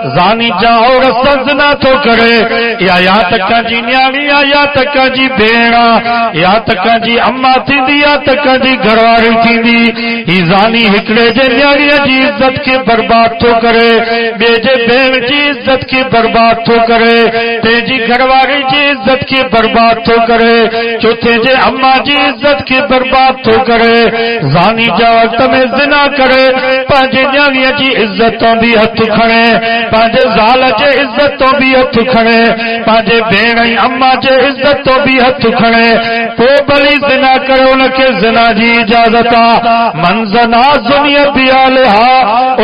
ज़ानी जा औरत ज़िना थो करे या त कंहिंजी न्याणी या त कंहिंजी भेण या त कंहिंजी अम्मा थींदी या त कंहिंजी घरवारी थींदी। ही ज़ानी हिकिड़े जे न्याणीअ जी इज़त खे बर्बाद थो करे, ॿिए जे भेण जी इज़त खे बर्बाद थो करे, तेजी घरवारी जी इज़त के बर्बाद तो करे, चौथे जे अम्मा जी इज़त के बर्बाद तो करे। ज़ानी जा वक्त में ज़िना करे पंहिंजे न्याणीअ जी इज़तों भी हथ खणे, पंहिंजे ज़ाल जे इज़तों भी हथ खणे, पंहिंजे भेण ऐं अम्मा जे इज़तों भी हथ खणे, पोइ भली ज़िना करे उनखे ज़िना जी इजाज़त आ। मन ज़ना ज़ुनिया बियालिहा,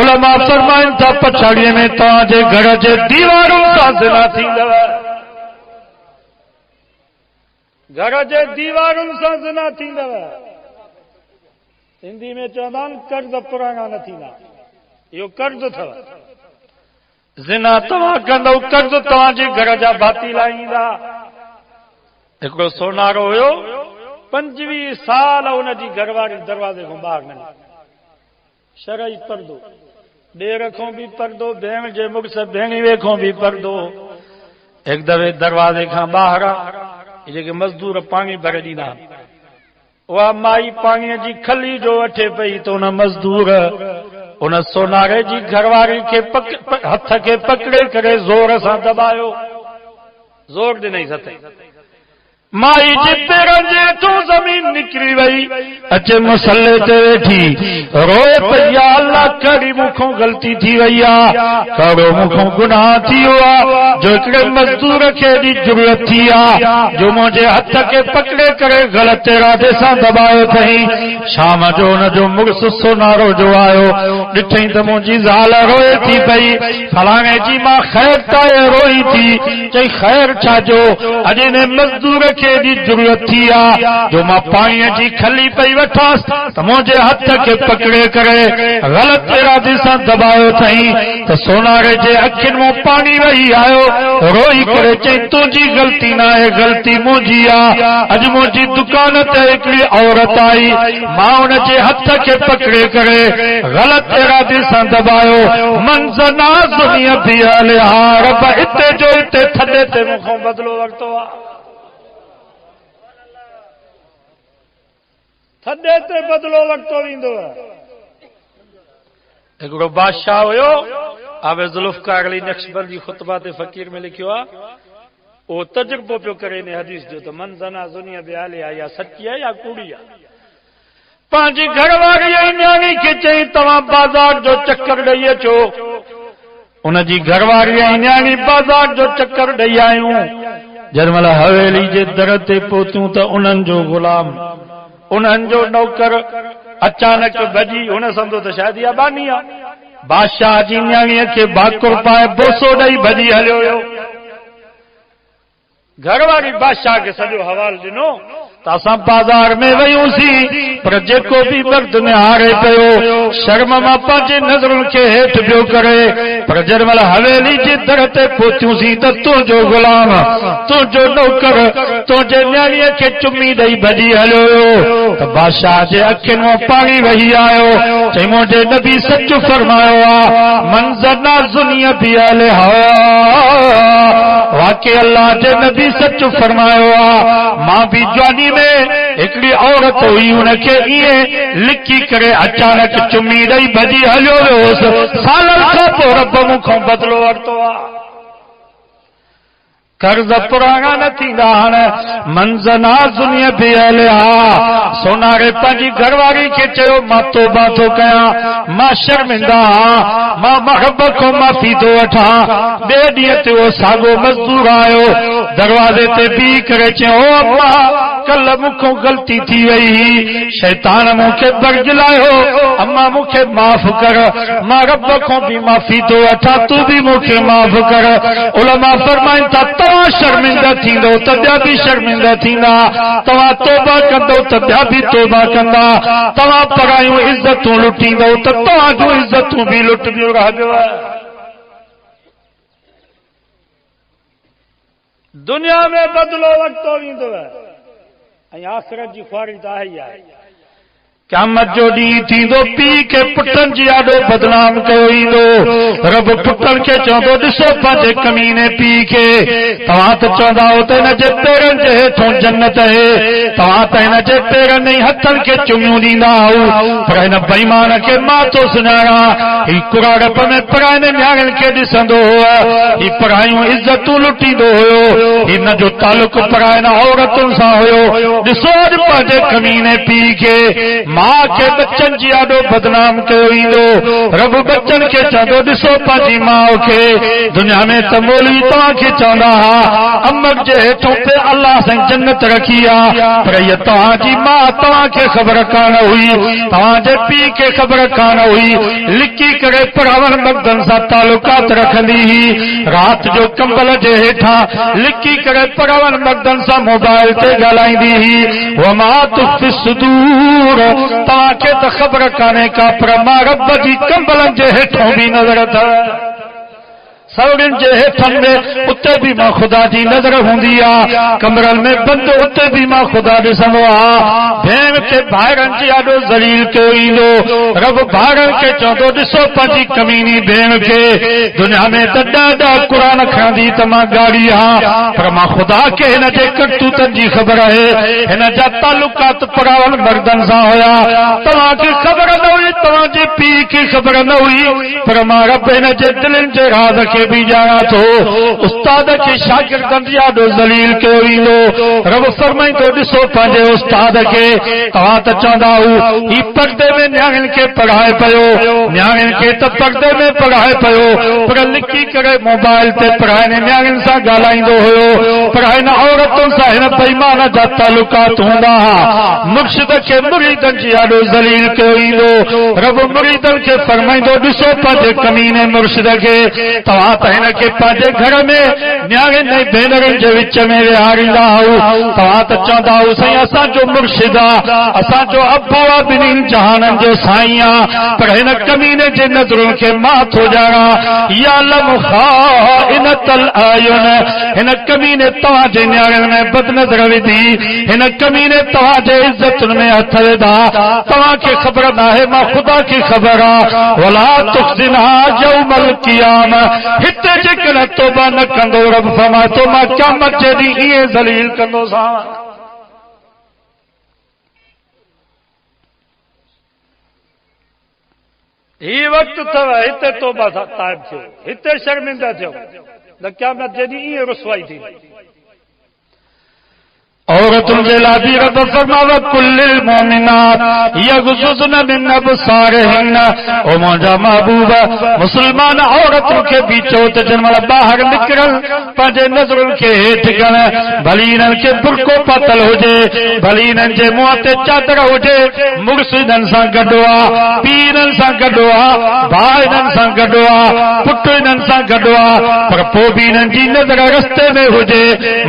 उलमा फरमाइनि था पछाड़ीअ में तव्हांजे घर जे दीवारुनि सां ज़िना थींदव, घर जे दीवारुनि सां ज़िना थींदव। सिंधी में चवंदा आहिनि कर्ज़ पुराणा न थींदा, इहो कर्ज़ अथव। ज़िना तव्हां कंदव, कर्ज़ तव्हांजे घर जा भाती लाहींदा। हिकिड़ो सोनारो हुयो, 25 साल हुनजी घरवारी दरवाज़े खां ॿाहिरि न निकिती, शरई पर्दो, ॾेर खां बि पर्दो, भेण जे मुड़ुस भेणीअ खां बि पर्दो। हिकु दफ़े दरवाज़े खां ॿाहिरि जेके मज़दूर पाणी भरे ॾींदा, उहा माई पाणीअ जी खली जो वठे पई त उन मज़दूर उन सोनारे जी घरवारी खे हथ खे पकड़े करे ज़ोर सां दॿायो, ज़ोर ॾिनई सते। माई जे पेरनि जे हेठों ज़मीन निकिरी वई, अचे मुसल्ले ते वेठी रोए पई, या अल्लाह कहिड़ी मूंखों ग़लती थी वई आहे, कहिड़ो मूंखों गुनाह थी वियो आहे जो हिकिड़े मज़दूर खे एॾी ज़रूरत थी आहे जो मुंहिंजे हथ खे पकड़े करे ग़लति इरादे सां दॿायो अथई। शाम जो हुनजो मुड़ुसु सोनारो जो आयो, ॾिठई त मुंहिंजी ज़ाल रोए थी पई, फलाणे जी मां ख़ैर ताए रोई थी। चई ख़ैर छाजो, अॼु हिन मज़दूर खे एॾी ज़रूरत थी आहे जो मां पाणीअ जी खली पई वठांसि त मुंहिंजे हथ खे पकड़े करे ग़लति इरादे सां दॿायो अथई। त सोनारे जे अखियुनि मां पाणी वही आयो, रोई करे चई तुंहिंजी ग़लती न आहे, ग़लती मुंहिंजी आहे। अॼु मुंहिंजी दुकान ते हिकिड़ी औरत आई, मां हुनजे हथ खे पकड़े करे ग़लति इरादे सां दॿायो। मंज़ना ज़ुनिया बियालिहा, रब हिते जो हिते थधे ते मूंखों बदिलो वरितो आहे, थधे ते बदिलो वरितो वेंदो। हिकिड़ो बादशाह हुयो, आवे ज़ुल्फ़कार अली नक्शबंदी ख़ुतबा ते फ़कीर में लिखियो आहे, उहो तजुर्बो पियो करे इन हदीस जो त मन ज़ना ज़ुनिया बियालिहा या सची आहे या कूड़ी आहे। पंहिंजी घरवारी ऐं न्याणी खे चई तव्हां बाज़ार जो चक्कर ॾेई अचो। उनजी घरवारी ऐं न्याणी बाज़ार जो चक्कर ॾेई आयूं। जंहिंमहिल हवेली जे दर ते पहुतूं त उन्हनि जो गुलाम, उन्हनि जो नौकर अचानक भॼी, हुन सम्झो त शायदि इहा बानी आहे, बादशाह जी न्याणीअ खे भाकुर पाए बोसो ॾेई भॼी हलियो हुयो। घरवारी बादशाह खे सॼो हवाल ॾिनो त असां बाज़ार में वयूंसीं, पर जेको बि मर्द निहारे पियो शर्म मां पंहिंजे नज़रुनि खे हेठि पियो करे, पर जंहिंमहिल हवेली जे दर ते पहुतियूंसीं त तुंहिंजो गुलाम, तुंहिंजो नौकर तुंहिंजे न्याणीअ खे चुमी ॾेई भॼी हलियो हुयो। त बादशाह जे अखियुनि मां पाणी वही आयो, चई मुंहिंजे नबी सच फरमायो आहे, मन ज़ना ज़ुनिया बियालिहा, वाकई अल्लाह जे नबी सच फरमायो आहे। मां बि जवानी में हिकिड़ी औरत हुई, उनखे ईअं लिकी करे अचानक चुमी ॾेई भॼी हलियो वियोसि, सालनि खां पोइ रब मूंखों बदिलो वरितो आहे। कर्ज़ पुराणा न थींदा। हाणे मंज़ना ज़ुनिया बियालिहा, सोनारे पंहिंजी घरवारी खे चयो मां तौबा थो कयां, मां शर्मिंदा आहियां, मां महब खां माफ़ी थो वठां। ॿिए ॾींहं ते उहो साॻियो मज़दूर आयो, दरवाज़े ते बीह करे चयो ओ अम्मा, कल मूंखों ग़लती थी वई, शैतान मूंखे बरगिलायो, अम्मा मूंखे माफ़ कर, मां रब खां बि माफ़ी थो वठां, तूं बि मूंखे माफ़ कर। उलमा फरमाइनि था तव्हां शर्मिंदा थींदो त ॿिया बि शर्मिंदा थींदा, तव्हां तौबा कंदो त ॿिया बि तौबा कंदा, तव्हां परायूं इज़तूं लुटींदो त तव्हां जूं इज़तूं बि लुटंदियूं रहंदियूं। दुनिया में बदिलो वरितो वेंदो ऐं आख़िरत जी ख्वारी त आहे ई आहे। क़यामत जो ॾींहुं थींदो पीउ खे पुटनि जी ॾाढो बदनाम कयो ईंदो। रब पुटनि खे चवंदो ॾिसो पंहिंजे कमीने पीउ खे, तव्हां त चवंदा हो त हिन जे पेरनि जे हेठों जन्नत आहे, तव्हां त हिन जे पेरनि ऐं हथनि खे चुमियूं ॾींदा हो, पर हिन बेईमान खे मां थो सुञाणा ही कुराड़प में परायनि न्याणियुनि खे ॾिसंदो हो, ही परायूं इज़तूं लुटींदो हुयो, हिन जो तालुक परायनि औरतुनि सां हुयो। ॾिसो अॼु पंहिंजे कमीने पीउ खे मां खे बच्चन जी ॾाढो बदनाम कयो ईंदो। रब बच्चन खे चवंदो ॾिसो पंहिंजी माउ खे, दुनिया में त मौलवी तव्हांखे चवंदा हा अमर जे हेठों पे अल्लाह सां जन्नत रखी आहे, पर इहा तव्हांजी माउ तव्हांखे ख़बर कान हुई, तव्हांजे पीउ खे ख़बर कान हुई। लिकी करे परावन मर्दनि सां तालुकात रखंदी हुई, राति जो कंबल जे हेठां लिकी करे परावन मर्दनि सां मोबाइल ते ॻाल्हाईंदी हुई। वमा तुख़्फ़ी सुदूर, तव्हांखे त ख़बर कान्हे का, पर मां रब जी कंबलनि जे हेठों बि नज़र अथव, सवड़ियुनि जे हेठनि में उते भी मां ख़ुदा जी नज़र हूंदी आहे, कमरनि में बंदि उते भी मां ख़ुदा ॾिसंदो आहे। भेण खे भाइरनि जी ॾाढो ज़लील कयो ईंदो। रब भाइरनि खे चवंदो ॾिसो पंहिंजी कमीनी भेण खे, दुनिया में त ॾाढा क़ुरान खणंदी त मां गाड़ी आहियां, पर मां ख़ुदा खे हिन जे करतूतनि जी ख़बर आहे, हिन जा तालुकात परावन मर्दनि सां हुया। तव्हांखे ख़बर न हुई, तव्हांजे पीउ खे ख़बर न हुई, पर मां रब हिन जे दिलनि जे राज़ खे भी ॼाणा थो। उस्ताद खे शागिर्दनि ॾाढो ज़लील कयो ईंदो। रब फरमाईंदो ॾिसो पंहिंजे उस्ताद खे, तव्हां त चवंदा हो ही पर्दे में न्याणियुनि खे पढ़ाए पियो, न्याणियुनि खे त पर्दे में पढ़ाए पियो, पर लिकी करे मोबाइल ते पढ़ाइनि न्याणियुनि सां ॻाल्हाईंदो हुयो, पर हिन औरतुनि सां हिन बेईमान जा तालुकात हूंदा हुआ। मुर्शिद खे मुरीदनि जी ॾाढो ज़लील कयो ईंदो। रब मुरीदनि खे फरमाईंदो ॾिसो पंहिंजे कमीने मुर्शिद खे, तव्हां त हिन खे पंहिंजे घर में न्याणियुनि ऐं भेनरुनि जे विच में विहारींदा हो। तव्हां त चवंदा हो साईं असांजो मुर्शिद आहे, असांजो अब्बू आहे, ॿिन्हिनि जहाननि जो साईं आहे, पर हिन कमीने जे नज़रुनि खे मां थो ॼाणा। यालम ख़ाइनतल आयुन, हिन कमीने तव्हांजे न्याणियुनि में बदनज़र विधी, हिन कमीने तव्हांजे इज़तुनि में हथ विधा। तव्हांखे ख़बर नाहे, मां ख़ुदा खे ख़बर आहे। वला तुख़्ज़िना यौमल क़ियाम, हिते जेकॾहिं तौबा न कंदो, रब फरमाए थो मां क़यामत जे ॾींहुं ईअं ज़लील कंदोसां। ही वक़्तु अथव हिते तौबा ताइब थियो, हिते शर्मिंदा थियो, न क़यामत जे ॾींहुं ईअं रुसवाई थी। औरतुनि जे लाइ बि रब फरमावे कुल्लिल मोमिनात यग़ज़ुज़न मिन अबसारिहिन, ओ मुंहिंजा महबूब मुस्लमान औरतुनि खे बि चओ त जंहिंमहिल ॿाहिरि निकिरनि पंहिंजे नज़रुनि खे हेठि कनि, भली हिननि खे बुरको पातल हुजे, भली हिननि जे मुंहं ते चादर हुजे, मुड़ुस हिननि सां गॾु आहे, पीउ हिननि सां गॾु आहे, भाउ हिननि सां गॾु आहे, पुटु हिननि सां गॾु आहे, पर पोइ बि हिननि जी नज़र रस्ते में हुजे,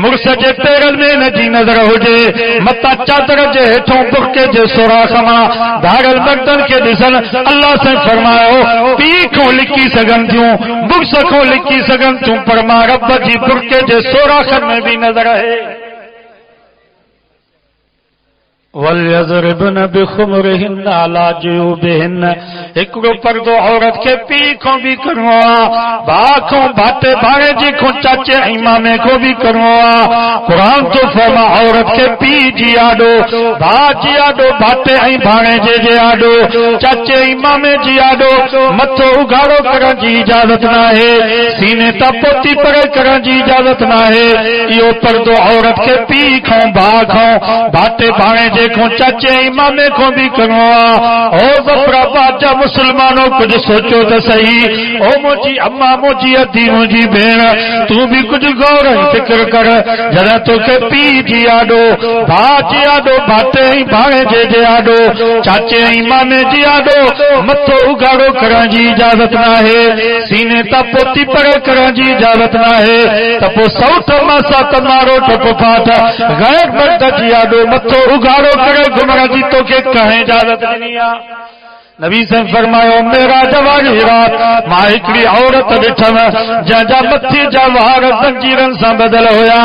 मुड़ुस जे पेरनि में हिन जी नज़र हुजे, मता चादर जे हेठों बुरके जे सुराख मां धारल मर्दनि खे ॾिसनि। अल्लाह से फरमायो पीउ खां लिकी सघनि थियूं, मुड़ुस खां लिकी सघनि थियूं, पर मां रब जी बुरके जे सुराखनि में बि नज़र आहे। वलयज़रिबन बिखुमरिहिन अला जुयूबिहिन, हिकिड़ो पर्दो औरत खे पीउ खां बि करिणो आहे, भाउ खां भाटे भाणेजी खां चाचे ऐं मामे खां बि करिणो आहे। क़ुरान तो फरमा औरत खे पीउ जी आॾो, भाउ जी आॾो, भाटे ऐं भाणेजे जे आॾो, चाचे ऐं मामे जी आॾो मथो उघाड़ो करण जी इजाज़त न आहे, सीने तां पोती परे करण जी इजाज़त न आहे। इहो पर्दो औरत खे पीउ खां, भाउ खां, भाटे भाणेजे को चाचे इमामे को भी करो। ओ ज़फ़रा बादशाह मुसलमानों कुछ सोचो तो सही, ओ मुझी अम्मा, मुझी अधी, मुझी भेण, तू भी कुछ गौर फिक्र कर। जरा तो के पी जी आडो, भाउ जी आडो, भाटे भाणेजे जे आडो, चाचे इमामे जी आडो मथो उघाड़ो करण जी इजाज़त न आहे, सीने तां पोती परे करण जी इजाज़त न आहे, त पोइ सौठ मासा तमारो टप फाट गैर मर्द जी आडो मथो उघाड़ो करे घुमण जी तोखे कंहिं इजाज़त ॾिनी आहे? नबी से फरमायो मेरा जवानी रात मां हिकड़ी औरत ॾिठम जंहिंजा मथे जा वार ज़ंजीरनि सां बदल हुया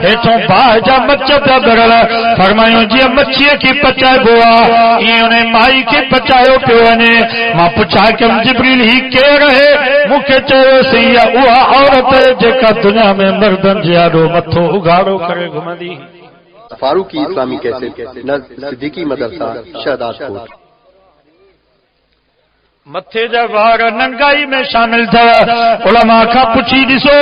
हेठों बाहि जा मच पिया भरल फरमायो जीअं मच्छीअ खे पचाइबो आहे ईअं उन माई खे पचायो पियो वञे मां पुछा कयमि जिब्रील ही केरु आहे मूंखे चयोसीं उहा औरत जेका दुनिया में मर्दनि जे आॾो मथो उघाड़ो करे घुमंदी। फारूकी इस्लामी कैसेट सिद्दीकी मदरसा शहदादपुर। मथे जा वार नंगाई में शामिल थे उलमा खां पुछी ॾिसो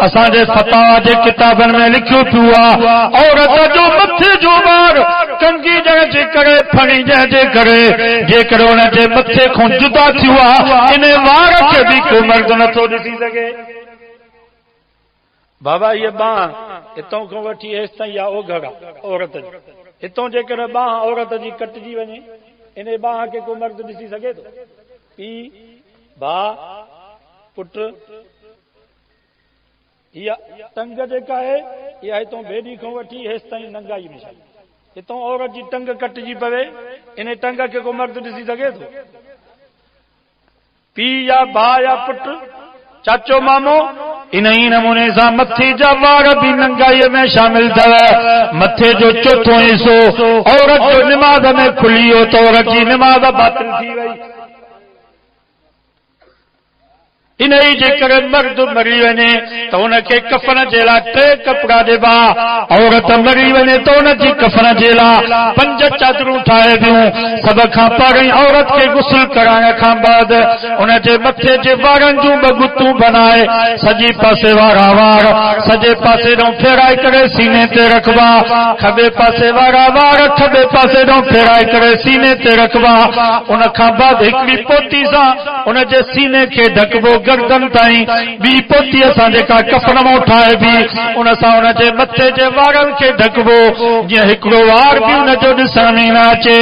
असांजे फतावा जे किताबनि में लिखियो पियो आहे औरत जो मथे जो वार कंगी जंहिंजे करे फणी जंहिंजे करे जेकर उन जे मथे खां जुदा थियो आहे इन वार खे बि को मर्द नथो ॾिसी सघे। बाबा ये बाह हितों खां वठी हेसि ताईं आहे ओघड़ औरत हितों जेकर बाह औरत जी कटिजी वञे इन बाह खे को मर्द ॾिसी सघे थो। पी भाउ पुट इहा टंग जेका आहे इहा हितों बेड़ी खां वठी हेसि ताईं नंगाई में हितों औरत जी टंग कटिजी पवे इन टंग खे को मर्द ॾिसी सघे थो। पीउ या भाउ या पुट चाचो मामो इन ई नमूने सां मथे जा वार बि नंगाईअ में शामिल अथव। मथे जो चोथों हिसो औरत जो निमाज़ में खुली वियो त औरत जी निमाज़ बातिल थी वई। इन ई जेकर मर्द मरी वञे त हुनखे कफन जे लाइ 3 कपिड़ा ॾिबा औरत मरी वञे त हुनजी कफन जे लाइ 5 चादरूं ठाहे ॾियूं। सभ खां पहिरीं औरत खे गुस्ल कराइण खां बाद हुनजे मथे जे वारनि जूं 2 गुतूं बनाए सॼी पासे वारा वार सॼे पासे ॾांहुं फेराए करे सीने ते रखबा खॿे पासे वारा वार खॿे पासे ॾांहुं फेराए करे सीने ते रखबा। उन खां बाद हिकिड़ी पोती सां हुनजे सीने खे ढकबो गर्दन ताईं ॿी पोती असां जेका कफन मां ठाहे बि उन सां हुनजे मथे जे वारनि खे ढकबो जीअं हिकिड़ो वार बि हुनजो ॾिसण में न अचे।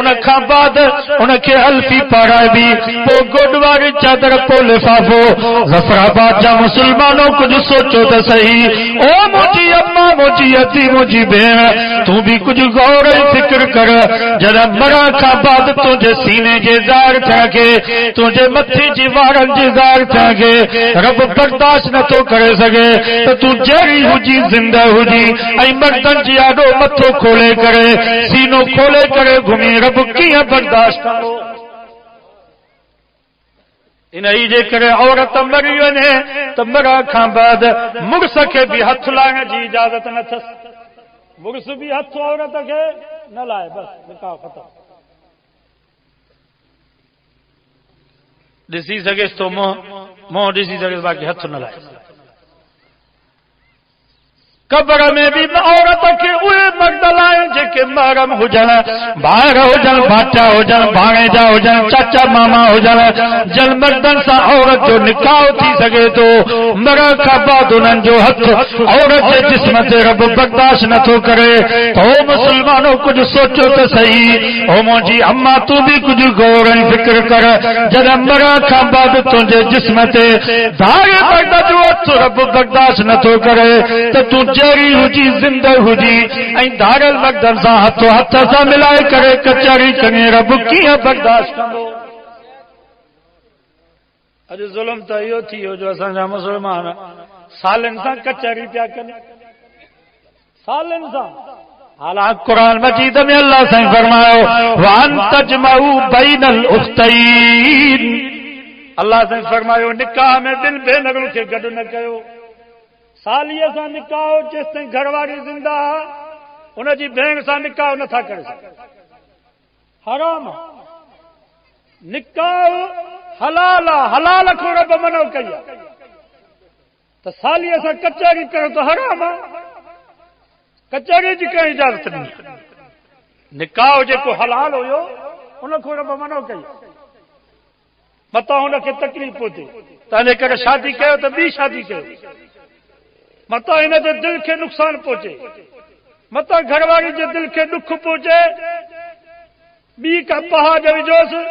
उन खां बाद हुनखे अल्फी पाराइबी पोइ गोॾ वारी चादर पोइ लिफ़ाफ़ो। ज़फराबाद जा मुस्लमानों कुझु सोचो त सही ओ मुंहिंजी अम्मा मुंहिंजी अती मुंहिंजी भेण तूं बि कुझु गौर ऐं फिक्र कर जॾहिं मरण खां बाद तुंहिंजे सीने जे ज़ाहिर थियण खे तुंहिंजे मथे जे वारनि जे ज़ाहिर रब बर्दाश्त नथो करे सघे त तूं जहिड़ी हुजी ज़िंदा हुजी ऐं मर्दनि जी आॾो मथो खोले करे सीनो खोले करे घुमी रब कीअं बर्दाश्त कंदो। इन ई जे करे औरत मरी वञे त मरण खां बाद मुड़ुस खे बि हथ लाइण जी इजाज़त न अथसि। मुड़ुस बि हथ औरत खे न लाए बसि निकाह ख़तम। ॾिसी सघेसि तो मुंहुं ॾिसी सघेसि बाक़ी हथ न लाए। कब्र में भी औरत खे उहे मर्द लाइन जेके महरम हुजनि ॿार हुजनि भाटा हुजनि भाणेजा हुजनि चाचा मामा हुजनि जन मर्दनि सां औरत जो निकाह थी सघे थो। मरण खां बाद उन्हनि जो हथ औरत जे जिस्म ते रब बर्दाश्त नथो करे। तो मुस्लमानों कुझु सोचो त सही ओ मुंहिंजी अम्मा तूं बि कुझु गौर ऐं फिक्र कर जॾहिं मरण खां बाद तुंहिंजे जिस्म ते धारे मर्द जो हथ रब बर्दाश्त नथो करे त तूं जहिड़ी हुजी ज़िंदा हुजी ऐं धारियल मर्दनि सां हथो हथ सां मिलाए करे कचहरी कने रब कीअं बर्दाश्त कंदो। अॼु ज़ुल्म त इहो थी वियो जो असांजा मुस्लमान सालनि सां कचहरी पिया कनि सालनि सां। हालांकि क़ुरान मजीद में अल्लाह साईं फरमायो वान तजमऊ बैनल उख्तैन अल्लाह साईं फरमायो निकाह में ॿिनि भेनरुनि खे गॾु न कयो। सालीअ सां निकाह जेसि ताईं घरवारी ज़िंदा हुनजी भेण सां निकाह नथा करे सघनि हराम। निकाह हलाल आहे हलाल खां रब मनो कई आहे त सालीअ सां कचहरी कयो त हराम आहे। कचहरी जी कंहिं इजाज़त न निकाह जेको हलाल हुयो उन खां रब मनो कई मतां हुनखे तकलीफ़ पहुचे तंहिंजे करे शादी कयो त ॿी शादी कयो मतां हिन जे दिल खे नुक़सान पहुचे मतां घरवारी जे दिल खे दुख पहुचे ॿी का पहाड़ विझोसि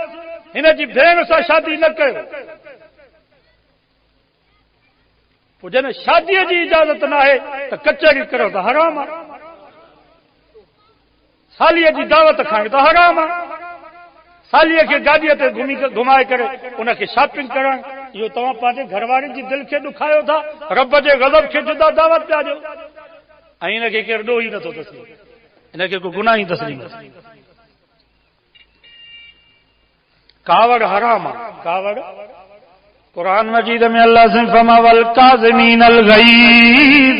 हिन जी भेण सां शादी न कयो। पोइ जॾहिं शादीअ जी इजाज़त न आहे त कचहरी करो त हराम आहे। सालीअ जी दावत खाइण त हराम आहे। सालीअ खे गाॾीअ ते घुमाए करे उनखे शॉपिंग करण, इहो तव्हां पंहिंजे घर वारनि जी दिलि खे ॾुखायो था, रब जे ग़ज़ब खे जुदा दावत पिया ॾियो। ऐं हिनखे केरु ॾोह ई नथो तस्लीम, हिनखे को गुनाह ई तस्लीम। कावड़ हराम आहे, कावड़ कुरान मजीद में अल्लाह से फरमावल काज़िमीनल गईज़,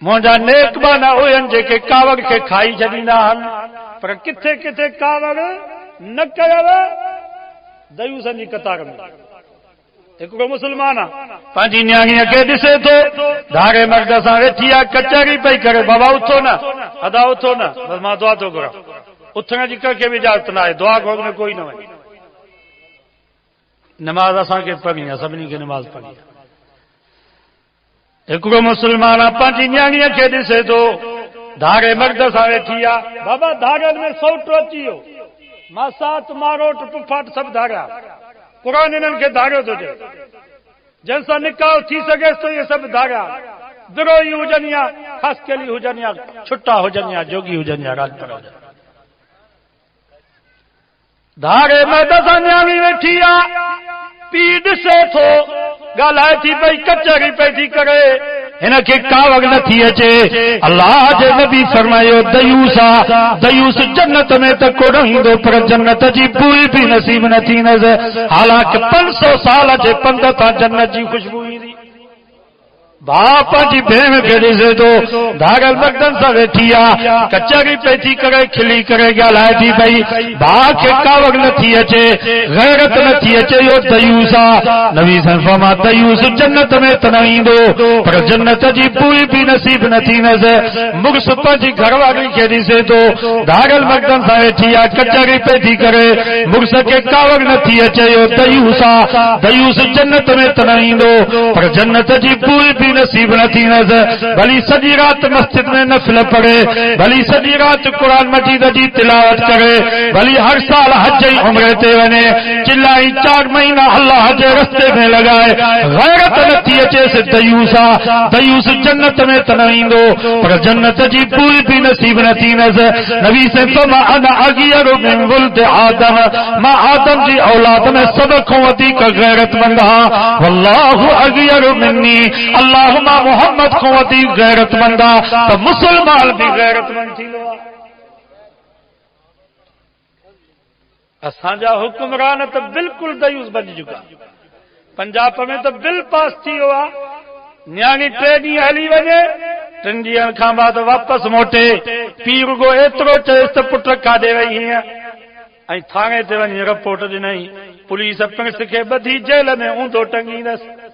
मुंहिंजा नेक बाना हुयनि जेके कावड़ खे खाई छॾींदा आहिनि, पर किथे किथे कावड़ न कयव दयूसनि जी कतार में। हिकिड़ो मुस्लमान आहे, पंहिंजी न्याणीअ खे ॾिसे थो, धारे मर्द सां वेठी आहे, कचहरी पई करे, बाबा उथो न, अदा उथो न, बसि मां दुआ थो घुरां। उथण जी कंहिंखे बि इजाज़त न आहे, दुआ घुर में कोई न वञे। नमाज़ असांखे पढ़णी आहे, सभिनी खे नमाज़ पढ़णी आहे। हिकिड़ो मुस्लमान आहे, पंहिंजी न्याणीअ खे ॾिसे थो, धारे मर्द सां वेठी आहे, बाबा धारनि में सौट अची वियो, मां सात मारोट पुफाट सभु धारिया, क़ुरान हिननि खे धारियो थो चए, जंहिंसां निकाह थी सघेसि थो, इहे सभु धारिया, विरोही हुजनि या ख़ासि केली हुजनि या छुटा हुजनि या जोगी हुजनि या राजपर हुजनि। धारे मर्द सां न्याणी वेठी आहे, पीउ ॾिसे थो, ॻाल्हाए थी पई, कचहरी पई थी करे, हिनखे कावड़ न थी अचे। अल्लाह जे नबी फरमायो दयूस आहे, दयूस जन्नत में त कोन ईंदो, पर जन्नत जी बूई बि नसीब न थींदसि, हालांकि 500 साल जे पंध तां जन्नत जी खुशबू ईंदी। भाउ पंहिंजी भेण खे ॾिसे थो, धागल मर्दनि सां वेठी आहे, कचहरी पई थी करे, खिली करे ॻाल्हाए थी पई, भाउ खे कावड़ न थी अचे, गैरत न थी अचे, इहो दयूस आहे। नबी फरमा दयूस जन्नत में त न ईंदो, पर जन्नत जी बूई बि नसीब न थींदसि। मुड़ुस पंहिंजी घरवारी खे ॾिसे थो, धागल मर्दनि सां वेठी आहे, कचहरी पई थी करे, मुड़ुस खे कावड़ न थी अचे, इहो दयूस आहे। दयूस जन्नत में त न ईंदो, पर जन्नत जी बूई बि नसीब न थींदसि। भली सॼी राति मस्जिद में नफ़िल पढ़े, भली सॼी राति क़ुरान मजीद जी तिलावत करे, भली हर साल हज जी उम्र ते वञे, चिल्लाई 4 महीना अल्लाह जे रस्ते में लॻाए, गैरत न थी अचेसि, दयूस आहे। दयूस जन्नत में त न ईंदो, पर जन्नत जी बूई बि नसीब न थींदसि। नबी से फरमा अना अगियरु मिन वुल्द आदम, मां आदम जी औलाद में सभ खां वधीक गैरतमंद आहियां। वल्लाहु अगियरु मिन्नी, अल्लाह मां मोहम्मद खां वधीक गैरतमंद आहे, त मुसलमान बि गैरतमंद थींदो आहे। असांजा हुकुमरान त बिल्कुलु दयूस बणी चुका, पंजाब में त बिल पास थी वियो आहे, न्याणी 3 ॾींहं हली वञे, 3 ॾींहनि खां बाद वापसि मोटे, पीउ रुगो एतिरो चएसि त पुट काॾे वई हीअं, ऐं थाणे ते वञी रिपोर्ट ॾिनई, पुलिस प्रिंस खे ॿधी जेल में ऊंधो टंगींदसि।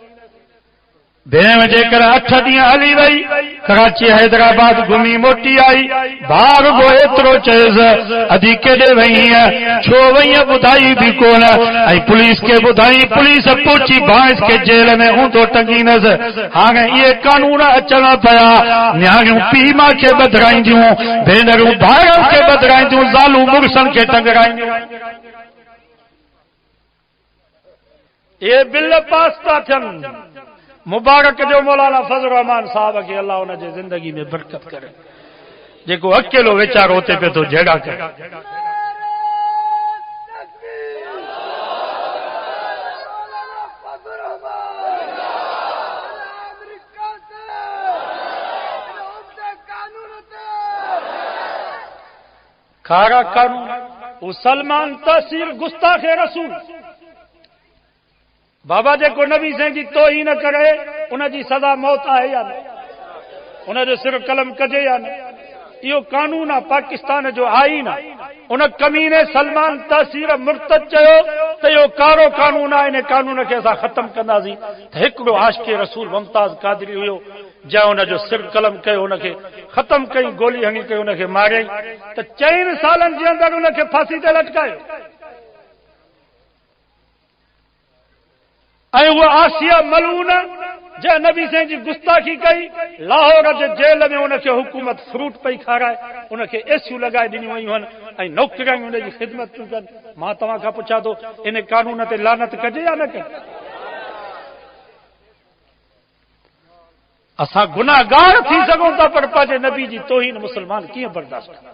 भेण जेकर 8 ॾींहं हली वई, कराची हैदराबाद घुमी मोटी आई, भाउ रुगो एतिरो चएसि अधी केॾे वई हीअं, छो वई ॿुधाई बि कोन, ऐं पुलिस खे ॿुधाई, पुलिस पहुची भांस खे जेल में ऊंधो टंगींदसि। हाणे इहे कानून अचण पिया, न्याणियूं पीउ माउ खे ॿधाईंदियूं, भेनरूं भाउरनि खे ॿधाईंदियूं, ज़ालूं मुड़ुसनि खे टंगराईंदियूं। इहे बिल पास था थियनि। मुबारक जो मौलाना फजल रहमान साहब खे अल्लाह उन जे ज़िंदगी में बरकत करे, जेको अकेलो वीचारो हुते पियो थो जहिड़ा करे। खारा कानून, वो सलमान तहसीर गुस्ताखे रसूल, बाबा जेको नबी साईं जी तौहीन करे, उनजी सज़ा मौत आहे या न, उनजो सिर कलम कजे या न, इहो कानून आहे पाकिस्तान जो आईन आहे। उन कमीने सलमान तहसीर मुर्तद चयो त इहो कारो कानून आहे, इन कानून खे असां ख़तम कंदासीं। त हिकिड़ो आशिक़े रसूल मुमताज़ कादरी हुयो, जंहिं उनजो सिर कलम कयो, उनखे ख़तम कई, गोली हणी कई, उनखे मारियईं, त 4 सालनि जे अंदरि उनखे फांसी ते लटकायो। ऐं उहा आसिया मलून जंहिं नबी साईं जी गुस्ताखी कई, लाहौर जे जेल में उनखे हुकूमत फ्रूट पई खाराए, उनखे एसियूं लॻाए ॾिनियूं वयूं आहिनि, ऐं नौकरियूं उनजी ख़िदमत थियूं कनि। मां तव्हां खां पुछां थो, इन कानून ते लानत कजे या न कजे? असां गुनाहगार थी सघूं था, पर पंहिंजे नबी जी तौहीन मुस्लमान कीअं बर्दाश्त कनि?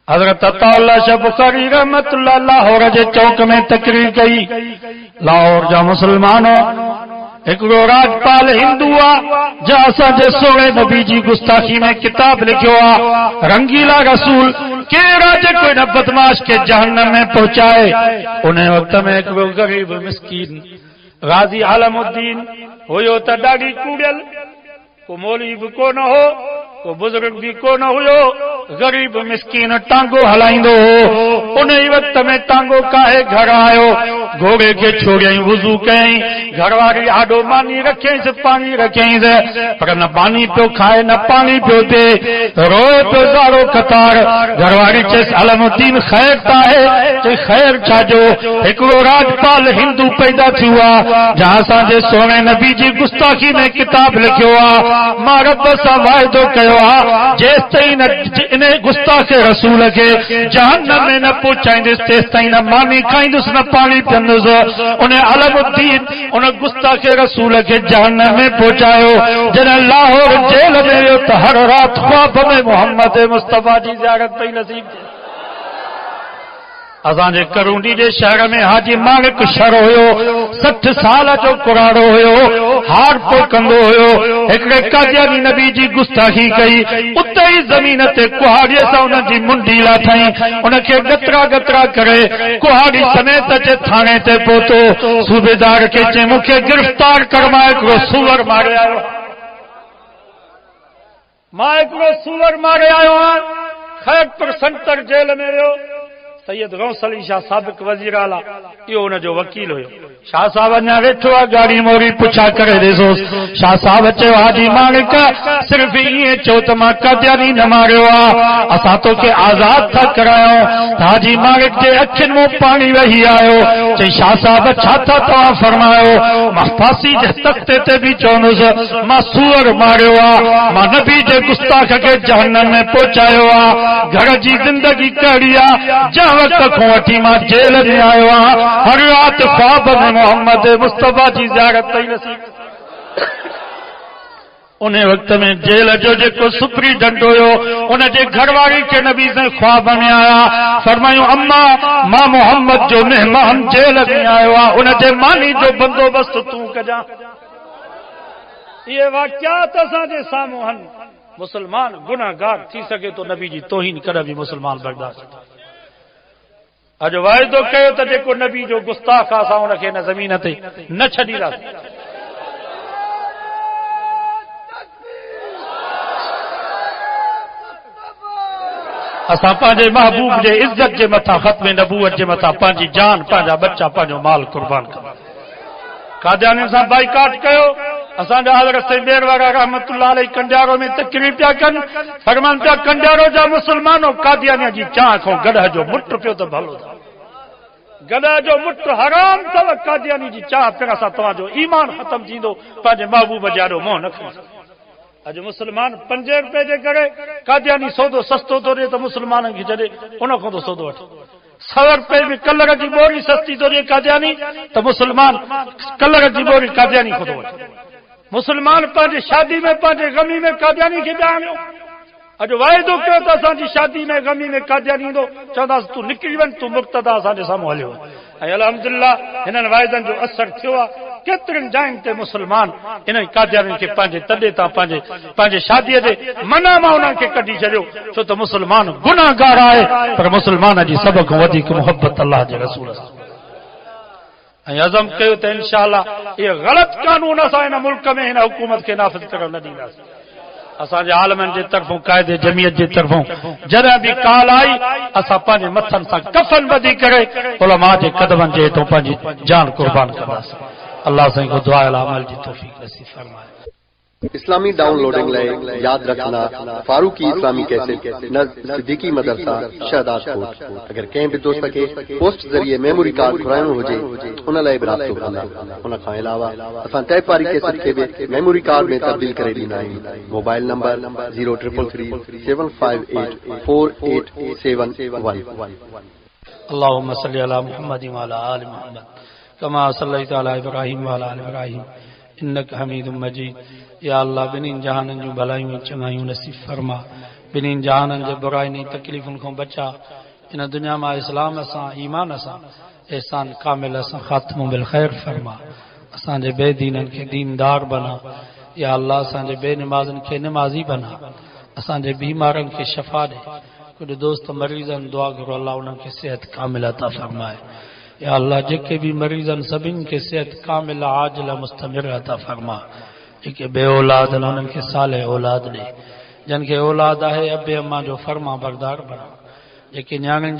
हजरत अताउल्लाह शाह बुखारी रहमतुल्लाह लाहौर जे चौक में तकरीर कई। लाहौर जा मुसलमानों हिकिड़ो राजपाल हिंदू आ जा असांजे सोणे नबी जी गुस्ताखी में किताब लिखियो आ रंगीला रसूल केड़ा जेको इन बदमाश के जहन्नम में पहुंचाए। उन वक्त में हिकिड़ो गरीब मिस्कीन गाजी आलमुद्दीन हुयो त ॾाढी कूड़ियल, को मौलवी भी कोन हो, को बुजुर्ग भी कोन हुयो, गरीब मिस्कीन टांगो हलाइंदो हो। उन वक्त में टांगो काहे घर आयो, घोड़े के छोड़ियई, वुजू कयई, घरवारी आडो मानी रखियईं, पानी रखियईं, पर न पानी पियो खाए न पानी पियो दे, रोए पियो ज़ारो कतार। घरवारी चयसि अलमुद्दीन ख़ैर त आहे? चई ख़ैर छाजो, हिकिड़ो राजपाल हिंदू पैदा थियो आ जहां असांजे सोणे नबी जी गुस्ताखी में किताब लिखियो आ, मां रब सां वाइदो कयो आ जेसिताईं इन गुस्ताख रसूल खे जहन्नम में न पहुचाईंदुसि तेसिताईं न मानी खाईंदुसि न पानी पीअंदुसि। उन अलमुद्दीन उन गुस्ताख रसूल खे जहन्नम में पहुचायो। जॾहिं लाहौर जेल में वियो त हर रात ख्वाब में मोहम्मद मुस्तफा जी ज़ियारत पई नसीब थिए। असांजे करूंडी जे शहर में हाजी मालिक शर हुयो, 60 साल जो कुराड़ो हुयो, हार पो कंदो हुयो। हिकिड़े कादियानी नबी जी गुस्ताखी कई, उते ई ज़मीन ते कुहाड़ीअ सां उन जी मुंडी लाथई, उनखे गतरा गतरा करे कुहाड़ी समेत अचे थाने ते पहुतो। सूबेदार खे चई मूंखे गिरफ़्तार कर, मां हिकिड़ो सूअर मारे आयो, मां हिकिड़ो सूअर मारे आयो आहियां। खैरपुर सेंटर जेल में वियो। सैयद गौस अली शाह साबिक़ वज़ीर आला इहो हुनजो वकील हुयो। शाह साहब अञा वेठो आहे, गाड़ी मोरी पुछा करे ॾिसोसि। शाह साहब चयो हाजी मालिक सिर्फ़ ईअं चओ त मां कादियानी न मारियो आहे, असां तोखे आज़ाद था करायूं। हाजी मालिक जे अखियुनि में पाणी वही आयो। चई शाह साहब छा था तव्हां फरमायो? मां फांसी जे तख़्ते ते बि चवंदुसि मां सूअर मारियो आहे, मां नबी जे गुस्ताख खे जहन्नम में पहुचायो आहे। घर जी ज़िंदगी कहिड़ी आहे, वक्त को वठी मां जेल में आयो आहियां, हर रात ख्वाब में मोहम्मद मुस्तफा जी ज़ियारत पई नसीब। उन वक्त में जेल जो जेको सुप्रीडेंट हुयो उनजे घरवारी के नबी से ख्वाब में आया, फरमायूं अम्मा मां मोहम्मद जो मेहमान जेल में आयो आहे, उनजे मानी जो बंदोबस्त तूं कजां। ये वाक़ियात असांजे साम्हूं आहिनि। मुसलमान गुनाहगार थी सके तो नबी जी तौहीन कॾहिं बि मुसलमान बर्दाश्त। अॼु वाइदो कयो त जेको नबी जो गुस्ताख आहे असां हुनखे हिन ज़मीन ते न छॾींदासीं। असां पंहिंजे महबूब जे इज़त जे मथां, ख़त्म नबूवत जे मथां पंहिंजी जान, पंहिंजा बच्चा, पंहिंजो माल कुर्बान कयो। कादियानी सां बाइकाट कयो। असांजा हज़रत सैयद वारा रहमतुल्लाह अलैहि कंडियारो में तकरीर पिया कनि, फरमाइनि पिया कंडियारो जा मुसलमानो कादियानी जी चाह खां गॾह जो मुट पियो त भलो था, गॾह जो मुट हराम अथव। कादियानी जी चाह पिण सां तव्हांजो ईमान ख़त्म थींदो, पंहिंजे महबूब जे आॾो मोह न खणी। अॼु मुसलमान 5 रुपए जे करे कादियानी सौदो सस्तो थो ॾिए त मुसलमाननि खे छॾे उन खां थो सौदो वठे। 100 रुपए में कलर जी बोरी सस्ती थो ॾिए कादियानी त मुसलमान कलर जी बोरी कादियानी खां थो वठे। मुसलमान पंहिंजी शादी में, पंहिंजे गमी में कादियानी खे ॼाणियो। अॼु वाइदो कयो त असांजी शादी में गमी में कादियानी ईंदो, चवंदासीं तूं निकिरी वञ, तूं मुक़्तदा असांजे साम्हूं हलियो। ऐं अल्हम्दुलिल्लाह हिननि वाइदनि जो असर थियो आहे। केतिरनि जायुनि ते मुसलमान इन कादियानी खे पंहिंजे तॾे तां पंहिंजे शादीअ जे मना मां उन्हनि खे कढी छॾियो, छो त मुसलमान गुनाहगार आहे, पर मुसलमान जी सभ खां वधीक मुहबत अल्लाह जे रसूल सां। ऐं अज़म कयो त इंशाअल्लाह इहे ग़लति कानून असां हिन मुल्क में हिन हुकूमत खे नाफ़िज़ करण न ॾींदासीं। असांजे आलमनि जे तरफ़ूं, क़ाइदे जमियत जे तरफ़ूं जॾहिं बि काल आई, असां पंहिंजे मथनि सां कफ़न ॿधी करे उलमा जे कदमनि जे हेठों पंहिंजी जान कुर्बान कंदासीं। अल्लाह साईं को दुआ अमल जी तौफ़ीक़ नसीब फरमाए। इस्लामी डाउनलोडिंग लाइ याद रखना फारूकी इस्लामी कैसेट न सिद्दीकी मदरसा शहदादकोट। अगर कंहिं बि दोस्त खे पोस्ट ज़रिए मेमोरी कार्ड घुराइणो हुजे उन लाइ बि राब्तो कंदा। उन खां अलावा असां टैप वारी कैसेट खे बि मेमोरी कार्ड में तब्दील करे ॾींदा आहियूं। Mobile number 0333 758 4871। अल्लाहुम्मा सल्लि अला मुहम्मद व अला आलि मुहम्मद कमा सल्लैता अला इब्राहीम व अला आलि इब्राहीम इन्नका हमीदुम मजीद। या अल्लाह बिन्हीं जहाननि जूं भलायूं चङायूं नसीब फरमा। बिन्हीं जहाननि जे बुराइनी तकलीफ़ुनि खां बचा इन दुनिया में इस्लाम सां ईमान सां एहसान कामिल सां ख़ात्मो बिल ख़ैर फरमा। असांजे बेदीननि खे दीनदार बना। या अल्लाह असांजे बेनमाज़नि खे नमाज़ी बना। असांजे बीमारनि खे शफ़ा दे। कुछ दोस्त मरीज़नि दुआ करो अल्लाह उन्हनि खे सेहत कामिल अता फरमाए। या अल्लाह जेके भी मरीज़नि सभिनि खे सेहत कामिल आजिल मुस्तमिर अता फरमा। जेके बे औलाद आहिनि उन्हनि खे साले औलाद ॾे। जिन खे औलाद आहे अबे अम्मा जो फरमा बरदार बना। जेके न्याणियुनि